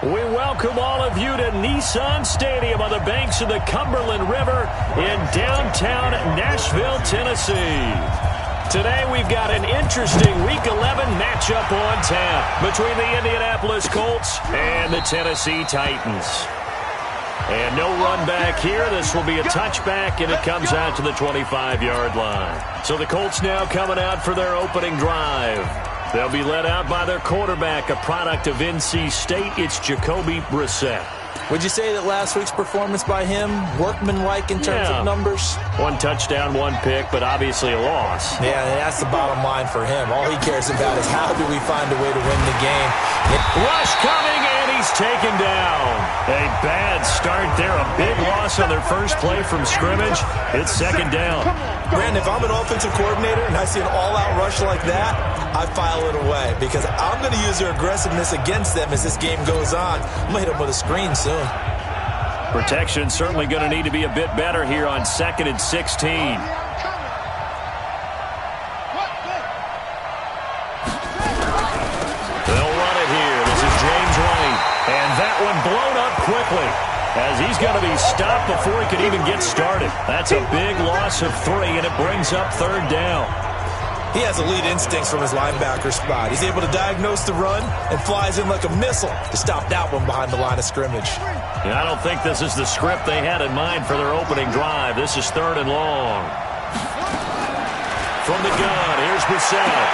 We welcome all of you to Nissan Stadium on the banks of the Cumberland River in downtown Nashville, Tennessee. Today we've got an interesting Week 11 matchup on tap between the Indianapolis Colts and the Tennessee Titans. And no run back here. This will be a touchback, and it comes out to the 25-yard line. So the Colts now coming out for their opening drive. They'll be led out by their quarterback, a product of NC State. It's Jacoby Brissett. Would you say that last week's performance by him, workmanlike in terms of numbers? One touchdown, one pick, but obviously a loss. Yeah, that's the bottom line for him. All he cares about is how do we find a way to win the game. Rush coming, and he's taken down. A bad start there. A big loss on their first play from scrimmage. It's second down. Brandon, if I'm an offensive coordinator and I see an all-out rush like that, I file it away because I'm going to use their aggressiveness against them as this game goes on. I'm going to hit them with a screen soon. Protection certainly going to need to be a bit better here on 2nd and 16. They'll run it here. This is James White. And that one blown up quickly as he's going to be stopped before he can even get started. That's a big loss of 3, and it brings up third down. He has elite instincts from his linebacker spot. He's able to diagnose the run and flies in like a missile to stop that one behind the line of scrimmage. Yeah, I don't think this is the script they had in mind for their opening drive. This is 3rd and long. From the gun, here's Brissett.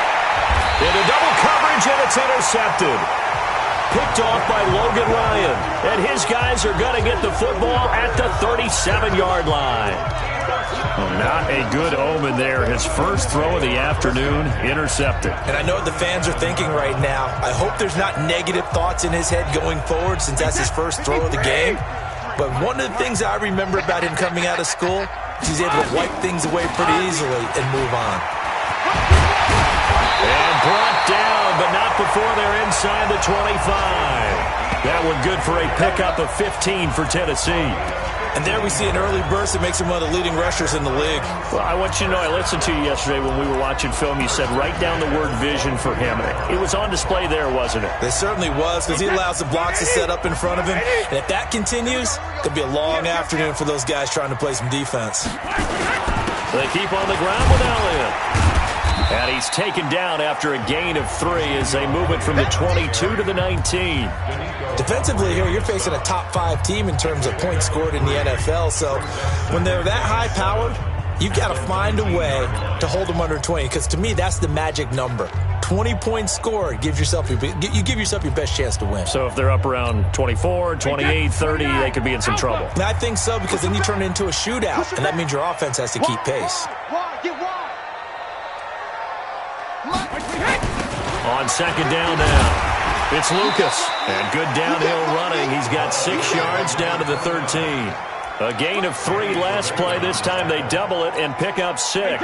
Into double coverage, and it's intercepted. Picked off by Logan Ryan. And his guys are going to get the football at the 37-yard line. Not a good omen there. His first throw of the afternoon, intercepted. And I know what the fans are thinking right now. I hope there's not negative thoughts in his head going forward since that's his first throw of the game. But one of the things I remember about him coming out of school is he's able to wipe things away pretty easily and move on. And brought down, but not before they're inside the 25. That one good for a pickup of 15 for Tennessee. And there we see an early burst that makes him one of the leading rushers in the league. Well, I want you to know, I listened to you yesterday when we were watching film. You said write down the word vision for him. It was on display there, wasn't it? It certainly was, because he allows the blocks to set up in front of him. And if that continues, it could be a long afternoon for those guys trying to play some defense. They keep on the ground with Elliott. And he's taken down after a gain of 3 as they move it from the 22 to the 19. Defensively here, you're facing a top-5 team in terms of points scored in the NFL. So when they're that high-powered, you've got to find a way to hold them under 20. Because to me, that's the magic number. 20 points scored gives yourself you give yourself your best chance to win. So if they're up around 24, 28, 30, they could be in some trouble. And I think so, because then you turn it into a shootout, and that means your offense has to keep pace. On second down now. It's Lucas, and good downhill running. He's got 6 yards down to the 13. A gain of 3 last play. This time they double it and pick up 6. I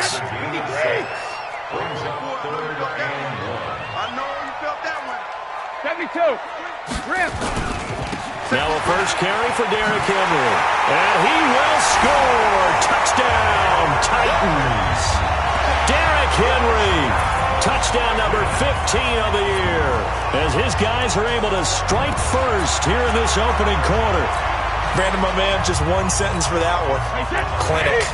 know you felt that one. 72. Rip. Now a first carry for Derrick Henry. And he will score. Touchdown, Titans. Derrick Henry. Touchdown number 15 of the year as his guys are able to strike first here in this opening quarter. Brandon, my man, just one sentence for that one. Clinic.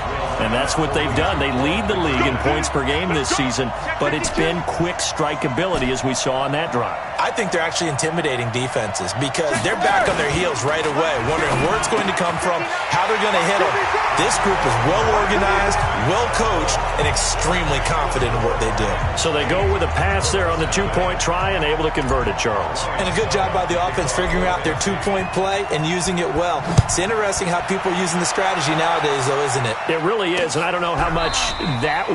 And that's what they've done. They lead the league in points per game this season, but it's been quick strikeability as we saw on that drive. I think they're actually intimidating defenses because they're back on their heels right away, wondering where it's going to come from, how they're going to hit them. This group is well-organized, well-coached, and extremely confident in what they do. So they go with a pass there on the 2-point try and able to convert it, Charles. And a good job by the offense figuring out their 2-point play and using it well. It's interesting how people are using the strategy nowadays, though, isn't it? It really is, and I don't know how much that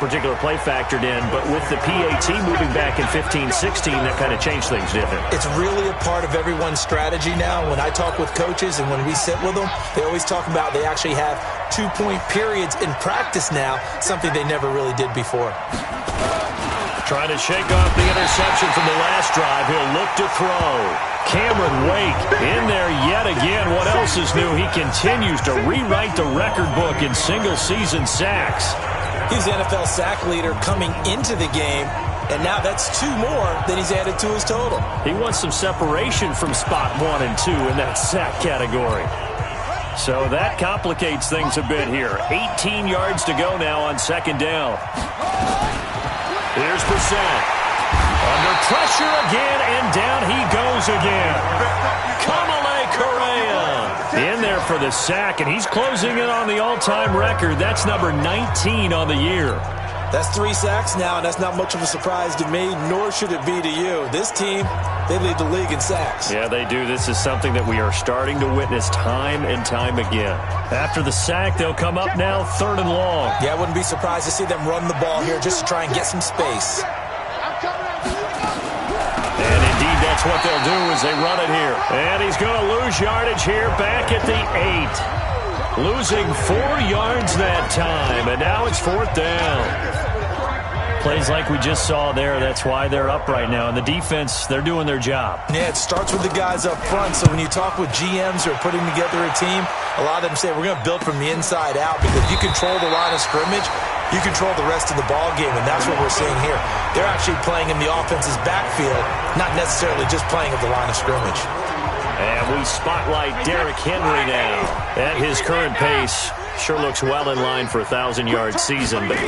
particular play factored in, but with the PAT moving back in 15-16, that kind of changed things, didn't it? It's really a part of everyone's strategy now. When I talk with coaches and when we sit with them, they always talk about they actually have 2-point periods in practice now, something they never really did before. Trying to shake off the interception from the last drive. He'll look to throw. Cameron Wake in there yet again. What else is new? He continues to rewrite the record book in single-season sacks. He's the NFL sack leader coming into the game. And now that's 2 more than he's added to his total. He wants some separation from spot 1 and 2 in that sack category. So that complicates things a bit here. 18 yards to go now on 2nd down. Here's Brissett. Under pressure again, and down he goes again. Kamale Correa in there for the sack, and he's closing in on the all-time record. That's number 19 on the year. That's 3 sacks now, and that's not much of a surprise to me, nor should it be to you. This team, they lead the league in sacks. Yeah, they do. This is something that we are starting to witness time and time again. After the sack, they'll come up now 3rd and long. Yeah, I wouldn't be surprised to see them run the ball here just to try and get some space. And indeed, that's what they'll do as they run it here. And he's going to lose yardage here back at the 8. Losing 4 yards that time, and now it's 4th down. Plays like we just saw there, that's why they're up right now. And the defense, they're doing their job. Yeah, it starts with the guys up front. So when you talk with GMs who are putting together a team, a lot of them say we're going to build from the inside out because you control the line of scrimmage, you control the rest of the ball game, and that's what we're seeing here. They're actually playing in the offense's backfield, not necessarily just playing at the line of scrimmage. And we spotlight Derrick Henry now. At his current pace, sure looks well in line for a 1,000-yard season. But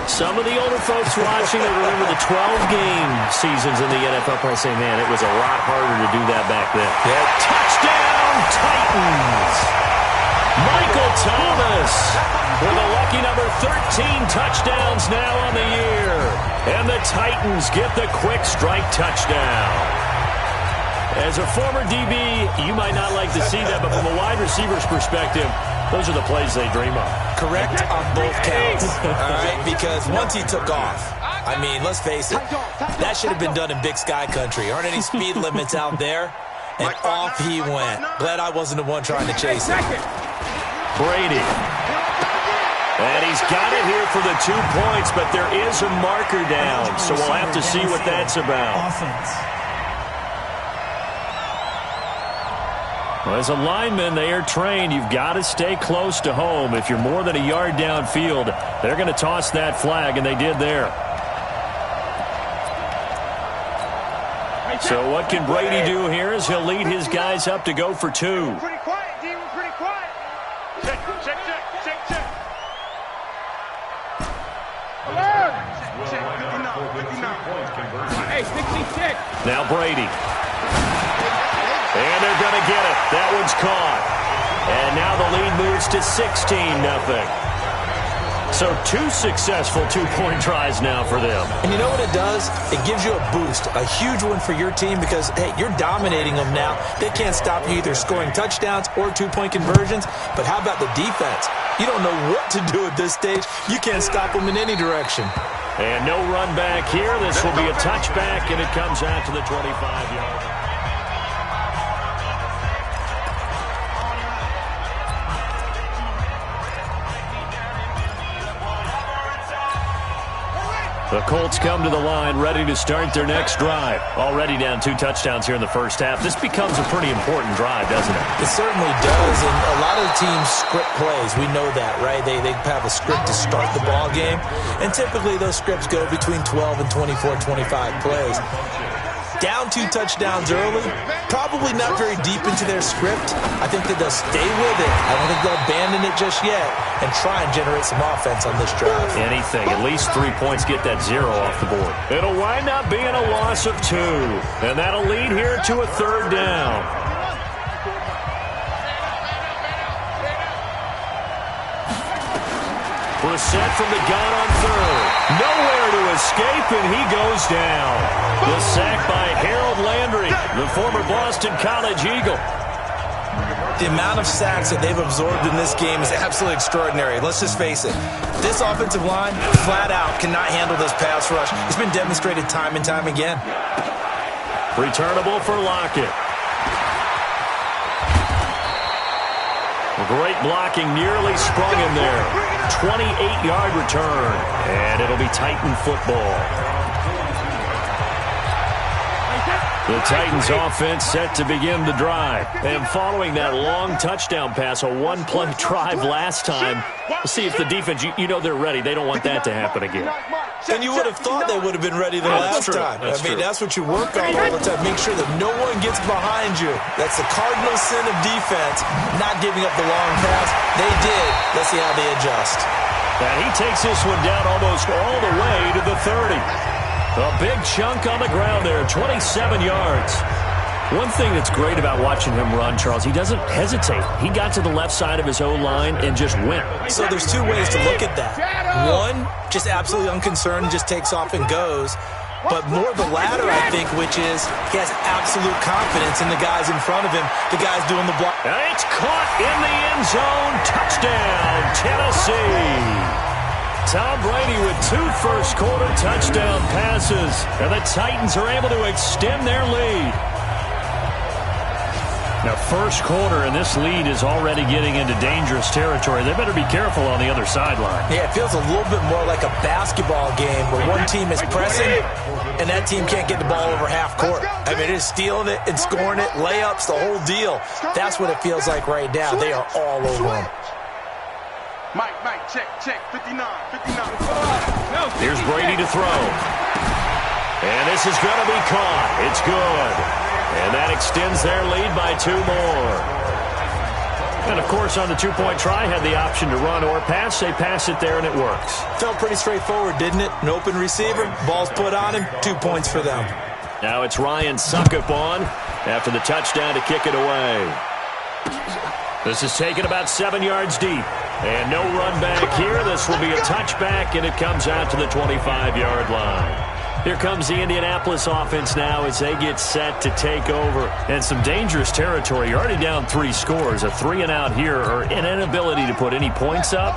some of the older folks watching that remember the 12-game seasons in the NFL probably say, man, it was a lot harder to do that back then. Yeah. Touchdown, Titans! Michael Thomas with a lucky number 13 touchdowns now on the year. And the Titans get the quick strike touchdown. As a former DB, you might not like to see that, but from a wide receiver's perspective, those are the plays they dream of. Correct on both counts, all right? Because once he took off, I mean, let's face it, that should have been done in Big Sky Country. Aren't any speed limits out there? And off he went. Glad I wasn't the one trying to chase him. Brady. And he's got it here for the 2 points, but there is a marker down, so we'll have to see what that's about. Well, as a lineman, they are trained. You've got to stay close to home. If you're more than a yard downfield, they're going to toss that flag, and they did there. So what can Brady do here is he'll lead his guys up to go for 2. Pretty quiet, D. We're pretty quiet. Check. Alert! Check. Good enough. Hey, 66. Now Brady. And they're going to get it. That one's caught. And now the lead moves to 16-0. So 2 successful 2-point tries now for them. And you know what it does? It gives you a boost, a huge one for your team because, hey, you're dominating them now. They can't stop you either scoring touchdowns or 2-point conversions. But how about the defense? You don't know what to do at this stage. You can't stop them in any direction. And no run back here. This will be a touchback, and it comes out to the 25-yard line. The Colts come to the line ready to start their next drive. Already down 2 touchdowns here in the first half. This becomes a pretty important drive, doesn't it? It certainly does, and a lot of the teams script plays. We know that, right? They have a script to start the ball game, and typically those scripts go between 12 and 24, 25 plays. Down 2 touchdowns early, probably not very deep into their script. I think that they'll stay with it. I don't think they'll abandon it just yet and try and generate some offense on this drive. Anything. At least 3 points get that 0 off the board. It'll wind up being a loss of 2. And that'll lead here to a 3rd down. Brissett from the gun on 3rd. Nowhere to escape, and he goes down. The sack by Harold Landry, the former Boston College Eagle. The amount of sacks that they've absorbed in this game is absolutely extraordinary. Let's just face it. This offensive line, flat out, cannot handle this pass rush. It's been demonstrated time and time again. Returnable for Lockett. Great blocking, nearly sprung him there. 28-yard return, and it'll be Titan football. The Titans offense set to begin the drive. And following that long touchdown pass, a one-play drive last time, we'll see if the defense, you know they're ready. They don't want that to happen again. And you would have thought they would have been ready the last time. That's what you work on all the time. Make sure that no one gets behind you. That's the cardinal sin of defense, not giving up the long pass. They did. Let's see how they adjust. And he takes this one down almost all the way to the 30. A big chunk on the ground there, 27 yards. One thing that's great about watching him run, Charles, he doesn't hesitate. He got to the left side of his O-line and just went. So there's two ways to look at that. One, just absolutely unconcerned, just takes off and goes. But more the latter, I think, which is he has absolute confidence in the guys in front of him, the guys doing the block. And it's caught in the end zone. Touchdown, Tennessee. Tom Brady with 2 first-quarter touchdown passes. And the Titans are able to extend their lead. Now, first quarter, and this lead is already getting into dangerous territory. They better be careful on the other sideline. Yeah, it feels a little bit more like a basketball game where one team is pressing and that team can't get the ball over half court. I mean, it's stealing it and scoring it, layups, the whole deal. That's what it feels like right now. They are all over them. Mike, check, 59. Here's Brady to throw. And this is going to be caught. It's good. And that extends their lead by 2 more. And, of course, on the 2-point try, had the option to run or pass. They pass it there, and it works. Felt pretty straightforward, didn't it? An open receiver, ball's put on him, 2 points for them. Now it's Ryan Suckup on after the touchdown to kick it away. This is taken about 7 yards deep. And no run back here. This will be a touchback, and it comes out to the 25-yard line. Here comes the Indianapolis offense now as they get set to take over. And some dangerous territory. You're already down 3 scores. A 3-and-out here or an inability to put any points up.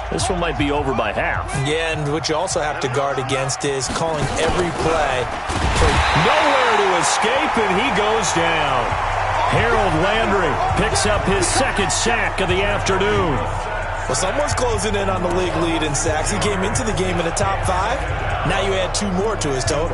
This one might be over by half. Yeah, and what you also have to guard against is calling every play. Nowhere to escape, and he goes down. Harold Landry picks up his 2nd sack of the afternoon. Well, someone's closing in on the league lead in sacks. He came into the game in the top 5. Now you add 2 more to his total.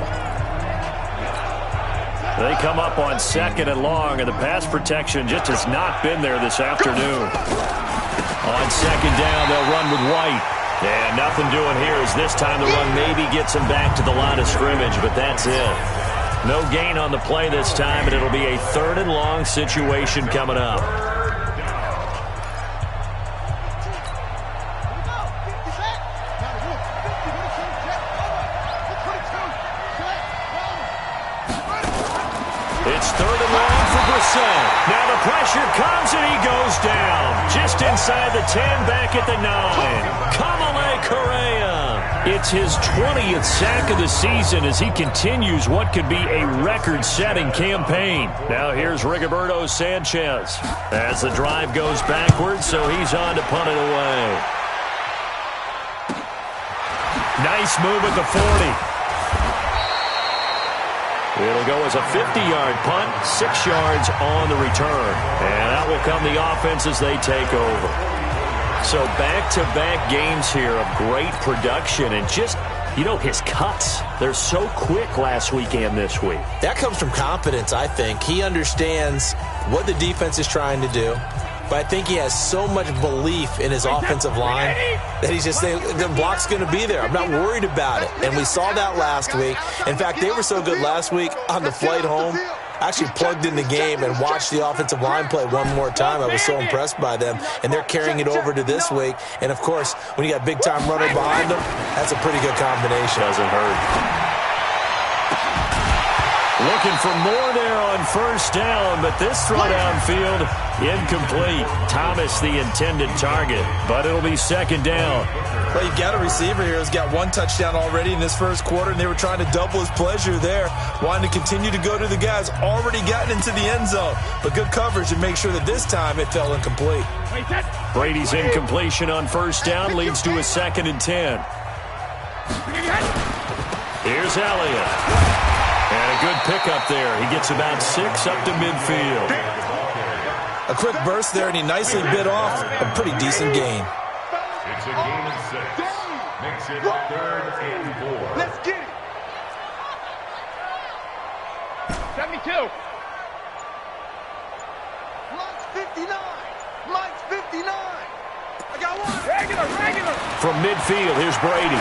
They come up on 2nd and long, and the pass protection just has not been there this afternoon. On 2nd down, they'll run with White. And nothing doing here as this time the run maybe gets him back to the line of scrimmage, but that's it. No gain on the play this time, and it'll be a 3rd and long situation coming up. It's 3rd and long for Brissett. Now the pressure comes and he goes down. Just inside the 10, back at the 9. Kamale Correa. It's his 20th sack of the season as he continues what could be a record-setting campaign. Now here's Rigoberto Sanchez as the drive goes backwards, so he's on to punt it away. Nice move at the 40. It'll go as a 50-yard punt, 6 yards on the return. And out will come the offense as they take over. So back-to-back games here of great production and just, you know, his cuts. They're so quick last week and this week. That comes from confidence, I think. He understands what the defense is trying to do. But I think he has so much belief in his offensive line that he's just saying, the block's going to be there. I'm not worried about it. And we saw that last week. In fact, they were so good last week on the flight home. I actually plugged in the game and watched the offensive line play one more time. I was so impressed by them. And they're carrying it over to this week. And, of course, when you got big-time runner behind them, that's a pretty good combination. Doesn't hurt. Looking for more there on 1st down, but this throw downfield, incomplete. Thomas the intended target, but it'll be 2nd down. Well, you've got a receiver here who's got 1 touchdown already in this 1st quarter, and they were trying to double his pleasure there, wanting to continue to go to the guys already gotten into the end zone. But good coverage to make sure that this time it fell incomplete. Brady's incompletion on 1st down leads to a 2nd and 10. Here's Elliott. And a good pickup there. He gets about 6 up to midfield. A quick burst there, and he nicely bit off a pretty decent gain. It's a gain of 6. Makes it 3rd and 4. Let's get it. 72. Mike's 59. Mike's 59. I got one. Regular. From midfield, here's Brady.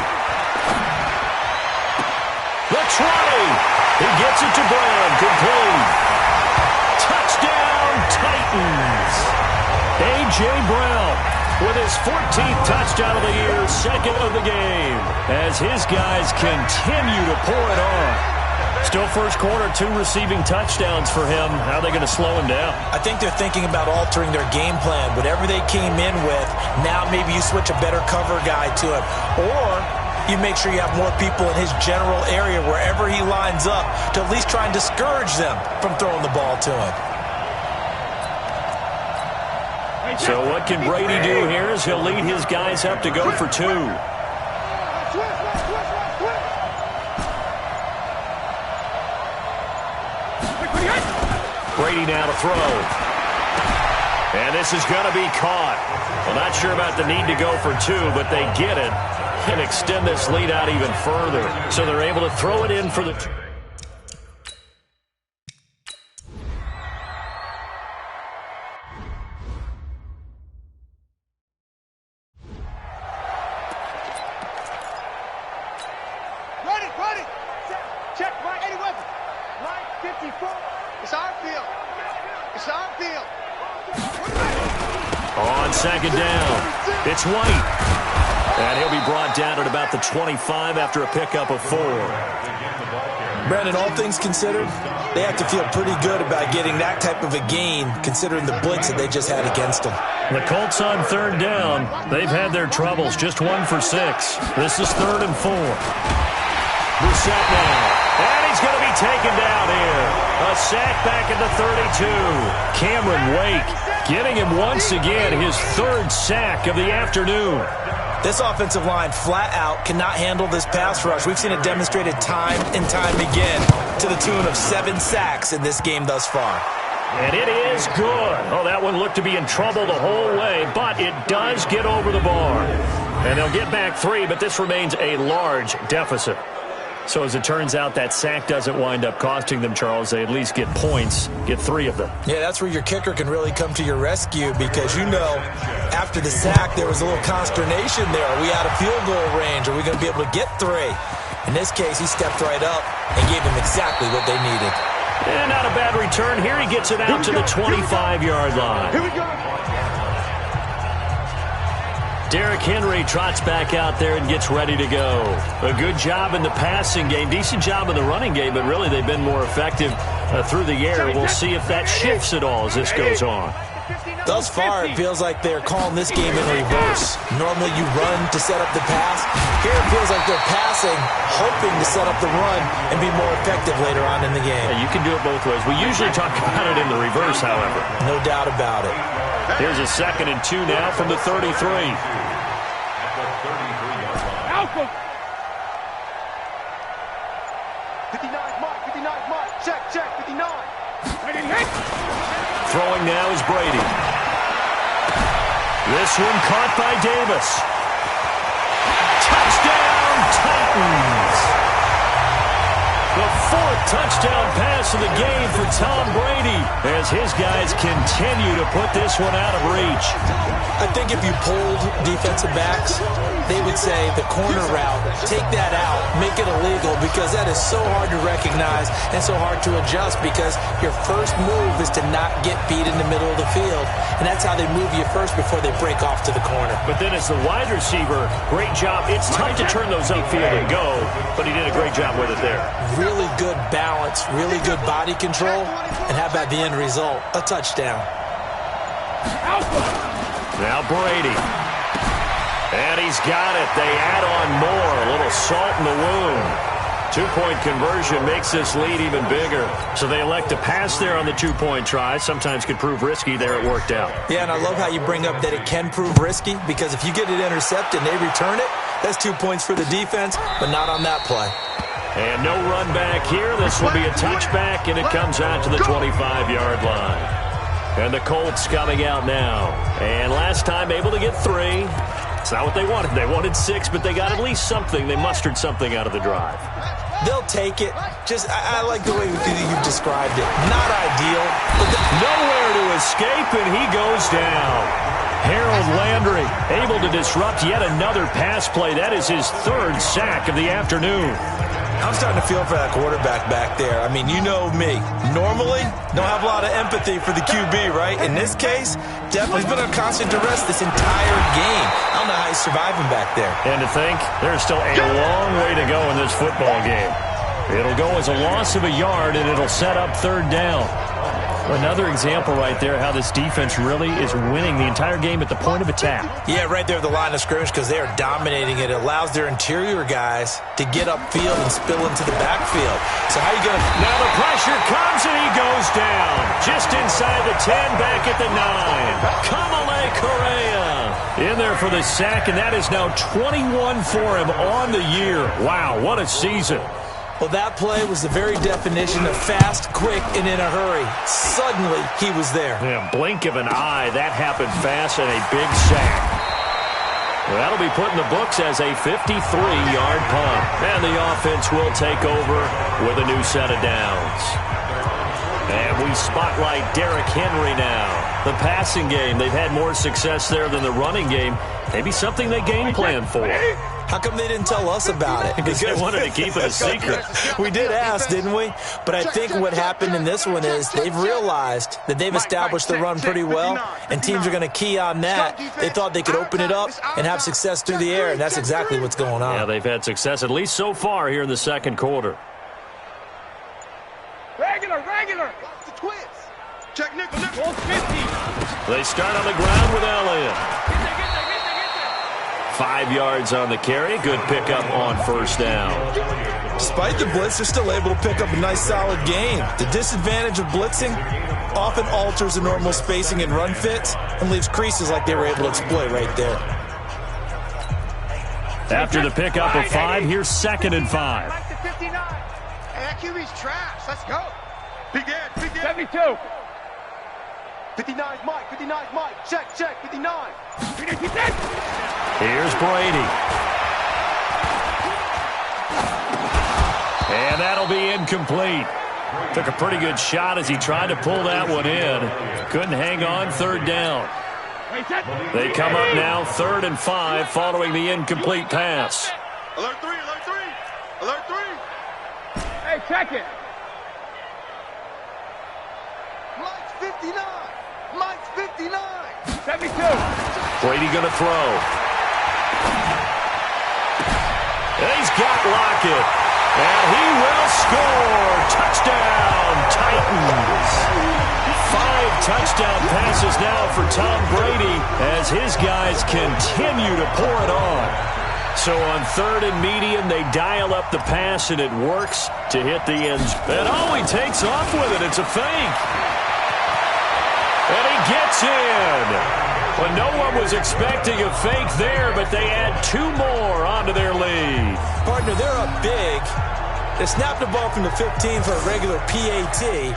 The try. He gets it to Brown. Complete. Touchdown, Titans. A.J. Brown with his 14th touchdown of the year, second of the game, as his guys continue to pour it on. Still first quarter, 2 receiving touchdowns for him. How are they going to slow him down? I think they're thinking about altering their game plan. Whatever they came in with, now maybe you switch a better cover guy to him. Or you make sure you have more people in his general area wherever he lines up to at least try and discourage them from throwing the ball to him. So what can Brady do here as he'll lead his guys up to go for 2. Brady now to throw. And this is going to be caught. Well, not sure about the need to go for 2, but they get it and extend this lead out even further. So they're able to throw it in for the... Ready. Check, Mike. 80 weapons. Mike, 54. It's our field. It's our field. On second down, it's White. And he'll be brought down at about the 25 after a pickup of 4. Brandon, all things considered, they have to feel pretty good about getting that type of a gain, considering the blitz that they just had against them. The Colts on third down. They've had their troubles, just 1 for 6. This is 3rd and 4. Brissett now. And he's going to be taken down here. A sack back at the 32. Cameron Wake getting him once again his 3rd sack of the afternoon. This offensive line flat out cannot handle this pass rush. We've seen it demonstrated time and time again to the tune of 7 sacks in this game thus far. And it is good. Oh, that one looked to be in trouble the whole way, but it does get over the bar. And they'll get back 3, but this remains a large deficit. So as it turns out, that sack doesn't wind up costing them, Charles. They at least get points, get 3 of them. Yeah, that's where your kicker can really come to your rescue because, you know, after the sack, there was a little consternation there. Are we out of field goal range? Are we going to be able to get 3? In this case, he stepped right up and gave them exactly what they needed. And not a bad return. Here he gets it out to the 25-yard line. Here we go. Derrick Henry trots back out there and gets ready to go. A good job in the passing game, decent job in the running game, but really they've been more effective through the air. We'll see if that shifts at all as this goes on. Thus far, it feels like they're calling this game in reverse. Normally you run to set up the pass. Here it feels like they're passing, hoping to set up the run and be more effective later on in the game. Yeah, you can do it both ways. We usually talk about it in the reverse, however. No doubt about it. Here's a 2nd and 2 now from the 33. Alpha. 59 Mike. Check, 59. Ready, hit. Throwing now is Brady. This one caught by Davis. Touchdown, Titans. The 4th touchdown pass of the game for Tom Brady as his guys continue to put this one out of reach. I think if you polled defensive backs, they would say the corner route, take that out, make it illegal because that is so hard to recognize and so hard to adjust because your first move is to not get beat in the middle of the field. And that's how they move you first before they break off to the corner. But then as the wide receiver, great job. It's tough to turn those upfield and go, but he did a great job with it there. Really good balance, really good body control, and how about the end result? A touchdown. Now Brady. And he's got it. They add on more. A little salt in the wound. 2-point conversion makes this lead even bigger. So they elect to pass there on the 2-point try. Sometimes could prove risky. There it worked out. Yeah, and I love how you bring up that it can prove risky because if you get it intercepted and they return it, that's 2 points for the defense, but not on that play. And no run back here. This will be a touchback, and it comes out to the 25-yard line. And the Colts coming out now. And last time able to get 3. It's not what they wanted. They wanted 6, but they got at least something. They mustered something out of the drive. They'll take it. Just, I like the way you described it. Not ideal. But nowhere to escape, and he goes down. Harold Landry able to disrupt yet another pass play. That is his third sack of the afternoon. I'm starting to feel for that quarterback back there. I mean, you know me. Normally, don't have a lot of empathy for the QB, right? In this case, definitely he's been on constant duress this entire game. I don't know how he's surviving back there. And to think, there's still a long way to go in this football game. It'll go as a loss of a yard, and it'll set up third down. Another example right there how this defense really is winning the entire game at the point of attack. Yeah, right there at the line of scrimmage because they are dominating it. It allows their interior guys to get upfield and spill into the backfield. So how you going to... Now the pressure comes and he goes down. Just inside the 10, back at the 9. Kamale Correa in there for the sack, and that is now 21 for him on the year. Wow, what a season. Well, that play was the very definition of fast, quick, and in a hurry. Suddenly, he was there. Yeah, blink of an eye. That happened fast and a big sack. Well, that'll be put in the books as a 53-yard punt. And the offense will take over with a new set of downs. And we spotlight Derrick Henry now. The passing game, they've had more success there than the running game. Maybe something they game plan for. How come they didn't tell us about it? Because they wanted to keep it a secret. We did ask, didn't we? But I think what happened in this one is they've realized that they've established the run pretty well, and teams are going to key on that. They thought they could open it up and have success through the air, and that's exactly what's going on. Yeah, they've had success, at least so far here in the second quarter. Regular. The twins. Check nickel. 50. They start on the ground with Elliott. 5 yards on the carry. Good pickup on first down. Despite the blitz, they're still able to pick up a nice, solid gain. The disadvantage of blitzing often alters the normal spacing and run fits and leaves creases like they were able to exploit right there. After the pickup of 5, here's 2nd and 5. Hey, that QB's trash. Let's go. Begin. 72. 59's Mike. Check. 59. Here's Brady. And that'll be incomplete. Took a pretty good shot as he tried to pull that one in. Couldn't hang on, third down. They come up now, 3rd and 5, following the incomplete pass. Alert 3. Hey, check it. Mike's 59. 72. Brady going to throw. He's got Lockett. And he will score. Touchdown, Titans. 5 touchdown passes now for Tom Brady as his guys continue to pour it on. So on 3rd and medium, they dial up the pass, and it works to hit the end. And he takes off with it. It's a fake. And he gets in. Well, no one was expecting a fake there, but they add 2 more onto their lead. Partner, they're up big. They snapped the ball from the 15 for a regular PAT.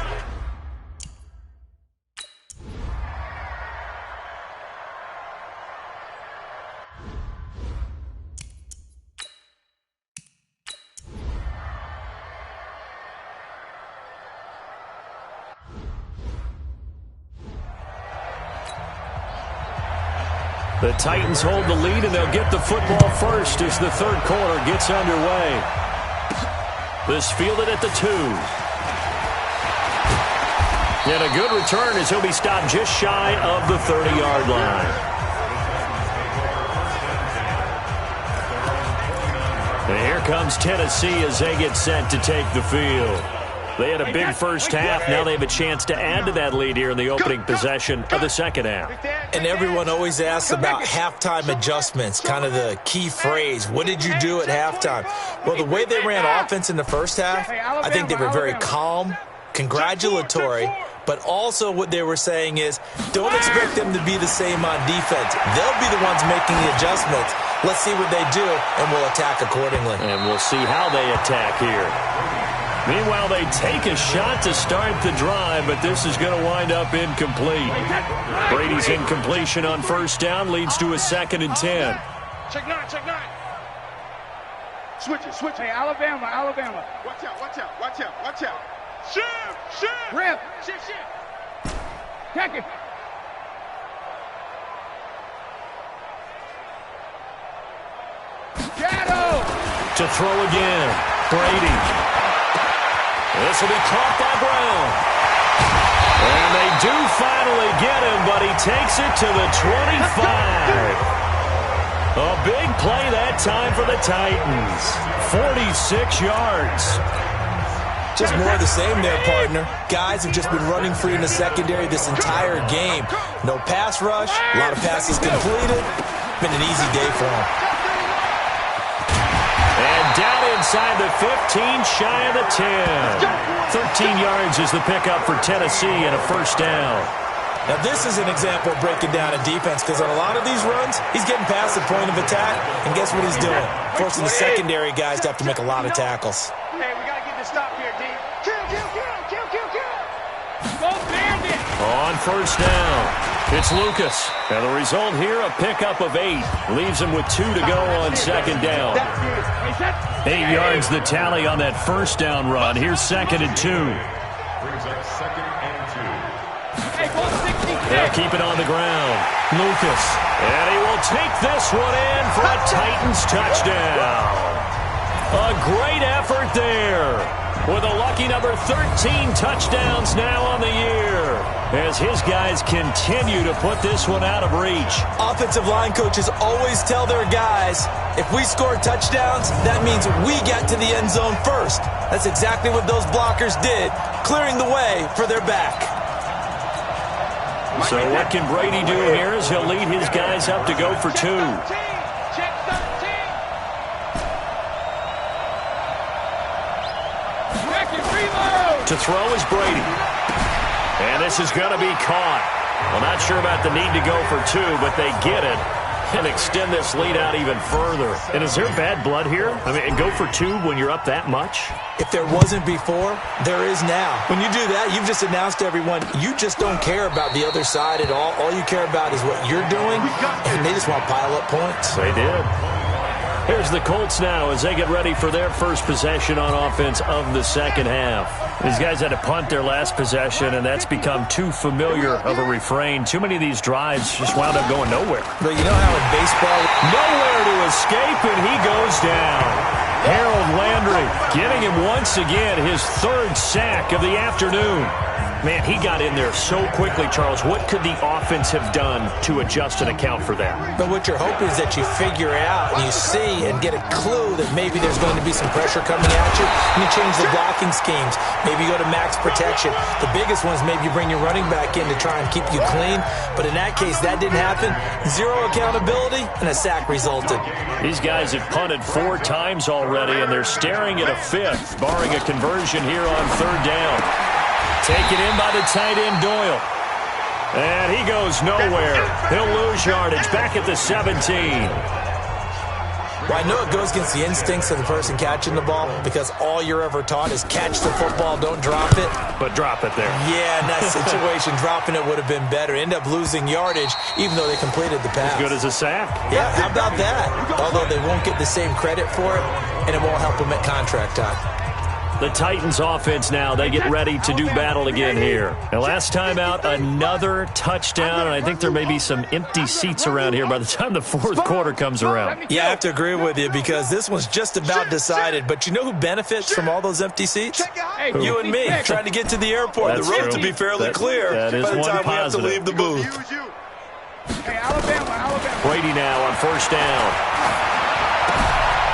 The Titans hold the lead, and they'll get the football first as the third quarter gets underway. This fielded at the 2. And a good return as he'll be stopped just shy of the 30-yard line. And here comes Tennessee as they get set to take the field. They had a big first half. Now they have a chance to add to that lead here in the opening possession of the second half. And everyone always asks about halftime adjustments, kind of the key phrase. What did you do at halftime? Well, the way they ran offense in the first half, I think they were very calm, congratulatory, but also what they were saying is don't expect them to be the same on defense. They'll be the ones making the adjustments. Let's see what they do, and we'll attack accordingly. And we'll see how they attack here. Meanwhile, they take a shot to start the drive, but this is going to wind up incomplete. Brady's incompletion on first down leads to a 2nd and 10. Check 9. Switch it, switch it. Hey, Alabama, Alabama. Watch out, watch out, watch out, watch out. Shift. Rip. Shift. Take it. Shadow. To throw again. Brady. This will be caught by Brown. And they do finally get him, but he takes it to the 25. A big play that time for the Titans. 46 yards. Just more of the same there, partner. Guys have just been running free in the secondary this entire game. No pass rush, a lot of passes completed. Been an easy day for them. And down inside the 15, shy of the 10. 13 yards is the pickup for Tennessee and a first down. Now, this is an example of breaking down a defense because on a lot of these runs, he's getting past the point of attack, and guess what he's doing? Forcing the secondary guys to have to make a lot of tackles. Hey, we got to get this stop here, D. Kill. Go Bandit. On first down, it's Lucas. And the result here, a pickup of 8. Leaves him with 2 to go on second down. 8 yards the tally on that first down run. Here's 2nd and 2. Brings up 2nd and 2. Hey, go 66. They'll keep it on the ground. Lucas. And he will take this one in for a Titans touchdown. A great effort there. With a lucky number 13 touchdowns now on the year. As his guys continue to put this one out of reach. Offensive line coaches always tell their guys, if we score touchdowns, that means we get to the end zone first. That's exactly what those blockers did, clearing the way for their back. So what can Brady do here as he'll lead his guys up to go for 2. Check 13. Second reload. To throw is Brady. And this is going to be caught. Well, not sure about the need to go for 2, but they get it and extend this lead out even further. And is there bad blood here? I mean, go for 2 when you're up that much? If there wasn't before, there is now. When you do that, you've just announced to everyone, you just don't care about the other side at all. All you care about is what you're doing, and they just want to pile up points. They did. Here's the Colts now as they get ready for their first possession on offense of the second half. These guys had to punt their last possession, and that's become too familiar of a refrain. Too many of these drives just wound up going nowhere. But you know how in baseball, nowhere to escape, and he goes down. Harold Landry giving him once again his 3rd sack of the afternoon. Man, he got in there so quickly, Charles. What could the offense have done to adjust and account for that? But what you're hoping is that you figure out and you see and get a clue that maybe there's going to be some pressure coming at you, and you change the blocking schemes. Maybe you go to max protection. The biggest one is maybe you bring your running back in to try and keep you clean. But in that case, that didn't happen. 0 accountability, and a sack resulted. These guys have punted 4 times already, and they're staring at a 5th, barring a conversion here on 3rd down. Taken in by the tight end, Doyle. And he goes nowhere. He'll lose yardage back at the 17. Well, I know it goes against the instincts of the person catching the ball because all you're ever taught is catch the football, don't drop it. But drop it there. Yeah, in that situation, dropping it would have been better. End up losing yardage even though they completed the pass. As good as a sack. Yeah, how about that? Although they won't get the same credit for it, and it won't help them at contract time. The Titans offense now, they get ready to do battle again here. And last time out, another touchdown, and I think there may be some empty seats around here by the time the 4th quarter comes around. Yeah, I have to agree with you because this one's just about decided. But you know who benefits from all those empty seats? You and me, trying to get to the airport. That's the road true. to be fairly clear that is by the time one we have to positive. leave the booth. Hey, Alabama. Brady now on first down.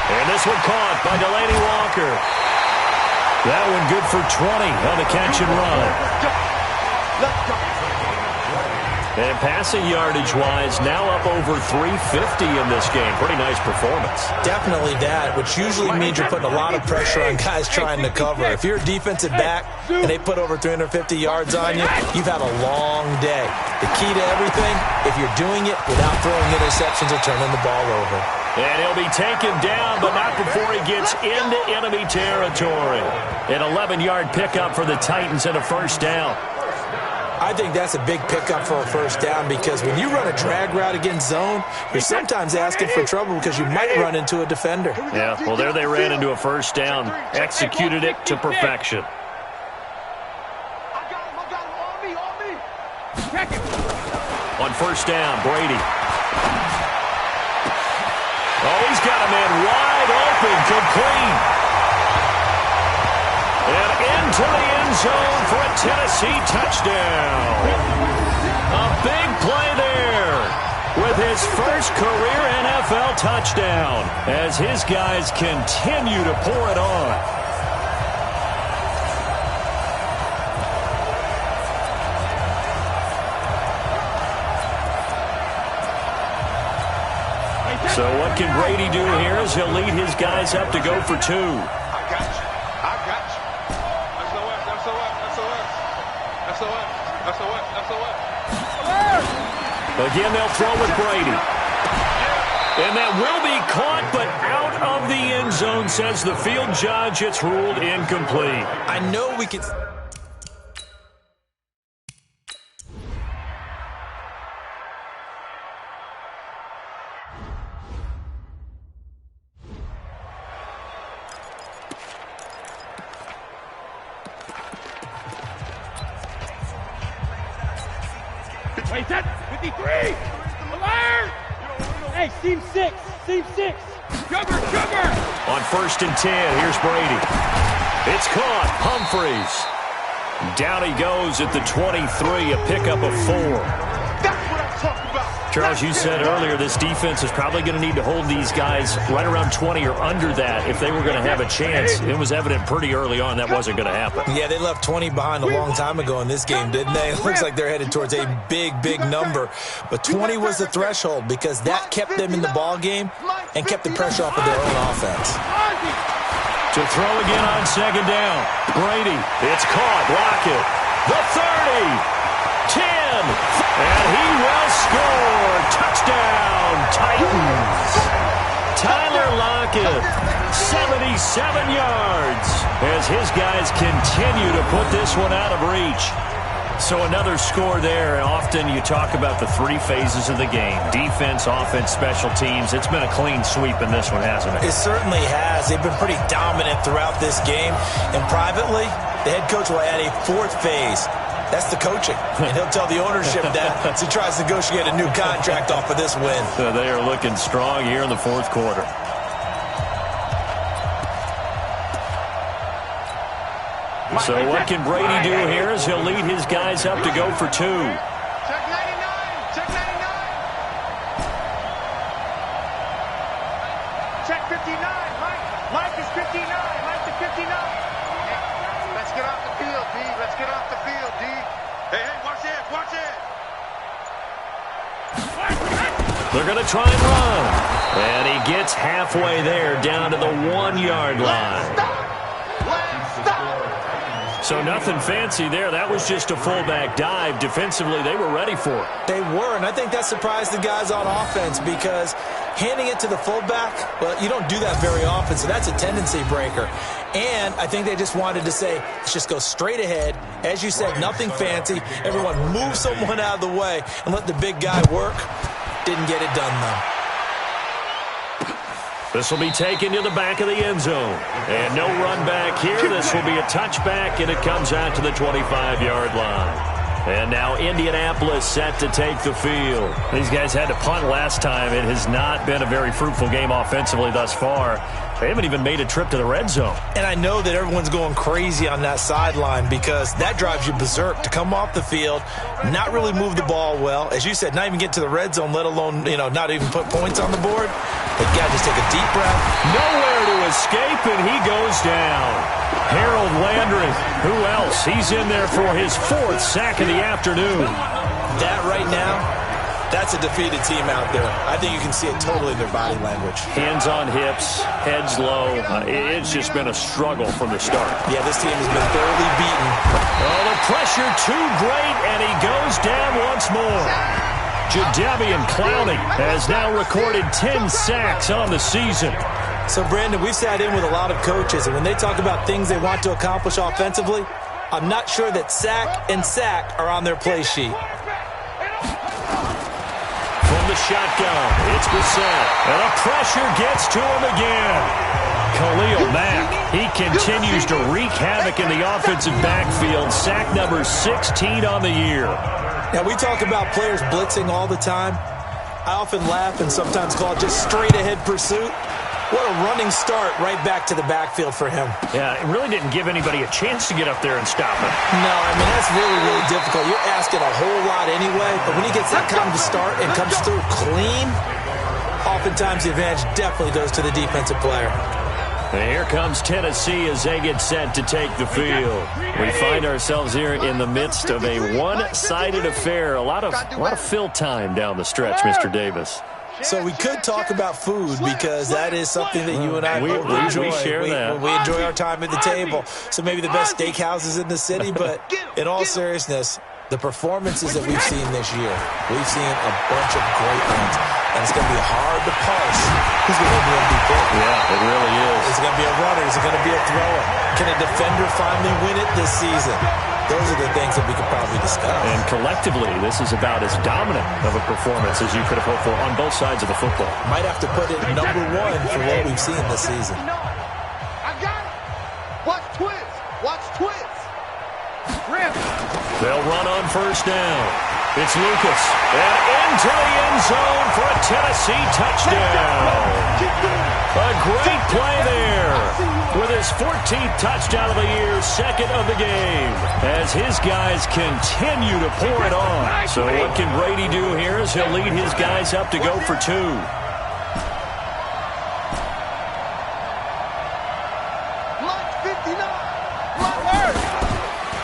And this one caught by Delaney Walker. That one good for 20 on the catch and run. And passing yardage-wise, now up over 350 in this game. Pretty nice performance. Definitely that, which usually means you're putting a lot of pressure on guys trying to cover. If you're a defensive back and they put over 350 yards on you, you've had a long day. The key to everything, if you're doing it without throwing interceptions or turning the ball over. And he'll be taken down, but not before he gets into enemy territory. An 11-yard pickup for the Titans and a first down. I I think that's a big pickup for a first down because when you run a drag route against zone, you're sometimes asking for trouble because you might run into a defender. Yeah, well, there they ran into a first down, executed it to perfection. On first down, Brady. Oh, he's got a man wide open, complete. And into the end zone for a Tennessee touchdown. A big play there with his first career NFL touchdown as his guys continue to pour it on. So what can Brady do here as he'll lead his guys up to go for 2? I got you. I got you. SOS. Again, they'll throw with Brady. And that will be caught, but out of the end zone, says the field judge. It's ruled incomplete. I know we can... Wait, that 53. Alert! Hey, seam 6. Cover. On first and 10, here's Brady. It's caught. Humphreys. Down he goes at the 23, a pickup of 4. That's what I'm talking about. Charles, you said earlier this defense is probably going to need to hold these guys right around 20 or under that if they were going to have a chance. It was evident pretty early on that wasn't going to happen. Yeah, they left 20 behind a long time ago in this game, didn't they? It looks like they're headed towards a big number. But 20 was the threshold because that kept them in the ball game and kept the pressure off of their own offense. To throw again on second down. Brady, it's caught. Lockett. The 30. 10. And he will score. Touchdown, Titans. Tyler Lockett, 77 yards as his guys continue to put this one out of reach. So another score there, and often you talk about the 3 phases of the game. Defense, offense, special teams. It's been a clean sweep in this one, hasn't it? It certainly has. They've been pretty dominant throughout this game. And privately, the head coach will add a 4th phase. That's the coaching. And he'll tell the ownership that as he tries to negotiate a new contract off of this win. So they are looking strong here in the 4th quarter. So what can Brady do here as he'll lead his guys up to go for 2? Check 99. Check 59. Mike is 59. Mike is 59. Let's get off the field, D. Let's get off the field, D. Hey, watch it. They're going to try and run. And he gets halfway there down to the 1-yard line. So nothing fancy there. That was just a fullback dive. Defensively, they were ready for it. They were, and I think that surprised the guys on offense because handing it to the fullback, well, you don't do that very often, so that's a tendency breaker. And I think they just wanted to say, let's just go straight ahead. As you said, nothing fancy. Everyone move someone out of the way and let the big guy work. Didn't get it done, though. This will be taken to the back of the end zone. And no run back here. This will be a touchback, and it comes out to the 25-yard line. And now Indianapolis set to take the field. These guys had to punt last time. It has not been a very fruitful game offensively thus far. They haven't even made a trip to the red zone. And I know that everyone's going crazy on that sideline because that drives you berserk to come off the field, not really move the ball well. As you said, not even get to the red zone, let alone, not even put points on the board. But you got to just take a deep breath. Nowhere to escape, and he goes down. Harold Landry, who else? He's in there for his 4th sack of the afternoon. That right now, that's a defeated team out there. I think you can see it totally in their body language. Hands on hips, heads low. It's just been a struggle from the start. Yeah, this team has been thoroughly beaten. Oh, the pressure too great, and he goes down once more. Jadeveon Clowney has now recorded 10 sacks on the season. So, Brandon, we've sat in with a lot of coaches, and when they talk about things they want to accomplish offensively, I'm not sure that sack and sack are on their play sheet. From the shotgun, it's Brissett. And the pressure gets to him again. Khalil Mack, he continues to wreak havoc in the offensive backfield. Sack number 16 on the year. Now, we talk about players blitzing all the time. I often laugh and sometimes call it just straight-ahead pursuit. What a running start right back to the backfield for him. Yeah, it really didn't give anybody a chance to get up there and stop him. No, I mean, that's really, really difficult. You're asking a whole lot anyway, but when he gets that kind of start and comes through clean, oftentimes the advantage definitely goes to the defensive player. And here comes Tennessee as they get set to take the field. We find ourselves here in the midst of a one-sided affair. A lot of fill time down the stretch, Mr. Davis. So we could talk about food because that is something that you and I both enjoy. We share that. We enjoy our time at the table. So maybe the best steakhouses in the city, but in all seriousness, the performances that we've seen this year, we've seen a bunch of great ones. And it's going to be hard to parse who's going to be the MVP. Yeah, it really is. Is it going to be a runner? Is it going to be a thrower? Can a defender finally win it this season? Those are the things that we could probably discuss. And collectively, this is about as dominant of a performance as you could have hoped for on both sides of the football. Might have to put it number one for what we've seen this season. I got it. Watch Twitz. Watch Twitz. Rip. They'll run on first down. It's Lucas. And into the end zone for a Tennessee touchdown. A great play there. With his 14th touchdown of the year, second of the game. As his guys continue to pour it on. So what can Brady do here as he'll lead his guys up to go for two.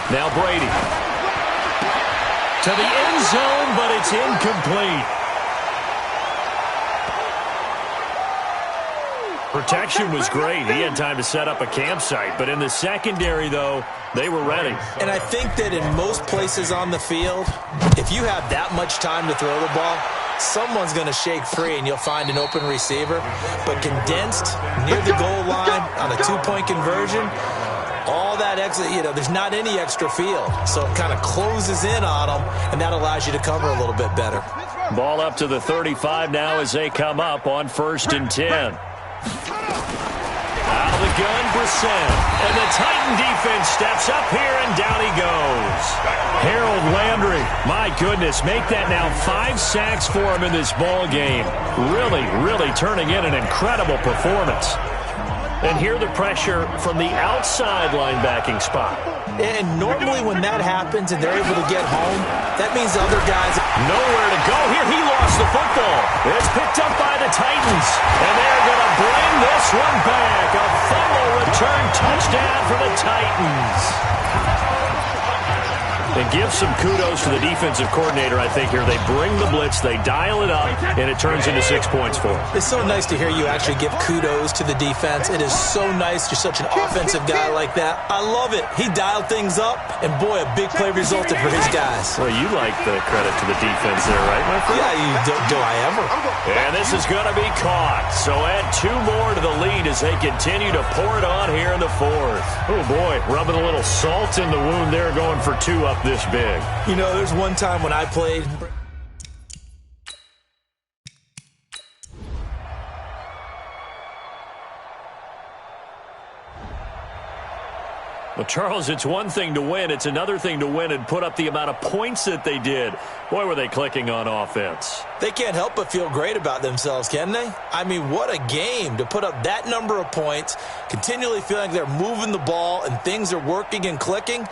Now Brady. To the end zone, but it's incomplete. Protection was great. He had time to set up a campsite. But in the secondary, though, they were ready. And I think that in most places on the field, if you have that much time to throw the ball, someone's going to shake free and you'll find an open receiver. But condensed near the goal line on a two-point conversion, all that extra, there's not any extra field. So it kind of closes in on them, and that allows you to cover a little bit better. Ball up to the 35 now as they come up on 1st and 10. Out of the gun, Brissett. And the Titan defense steps up here, and down he goes. Harold Landry, my goodness, make that now 5 sacks for him in this ball game. Really, really turning in an incredible performance. And here the pressure from the outside linebacking spot. And normally when that happens and they're able to get home, that means the other guys nowhere to go. Here he lost the football. It's picked up by the Titans. And they're going to bring this one back. A fumble return touchdown for the Titans. And give some kudos to the defensive coordinator, I think, here. They bring the blitz, they dial it up, and it turns into 6 points for them. It's so nice to hear you actually give kudos to the defense. It is so nice. You're such an offensive guy like that. I love it. He dialed things up, and boy, a big play resulted for his guys. Well, you like the credit to the defense there, right, my friend? Yeah, do I ever? And this is going to be caught. So add 2 more to the lead as they continue to pour it on here in the 4th. Oh, boy, rubbing a little salt in the wound there, going for 2 up this big. There's one time when I played. Well, Charles, it's one thing to win. It's another thing to win and put up the amount of points that they did. Boy, were they clicking on offense. They can't help but feel great about themselves, can they? I mean, what a game to put up that number of points, continually feeling they're moving the ball and things are working and clicking.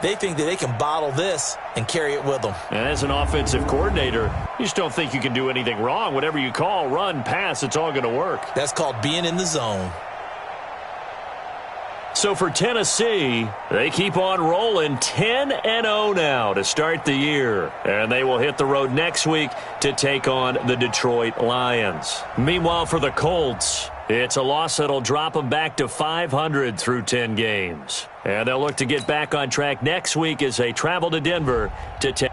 They think that they can bottle this and carry it with them. And as an offensive coordinator, you just don't think you can do anything wrong. Whatever you call, run, pass, it's all going to work. That's called being in the zone. So for Tennessee, they keep on rolling 10-0 now to start the year. And they will hit the road next week to take on the Detroit Lions. Meanwhile, for the Colts, it's a loss that'll drop them back to 500 through 10 games. And they'll look to get back on track next week as they travel to Denver to take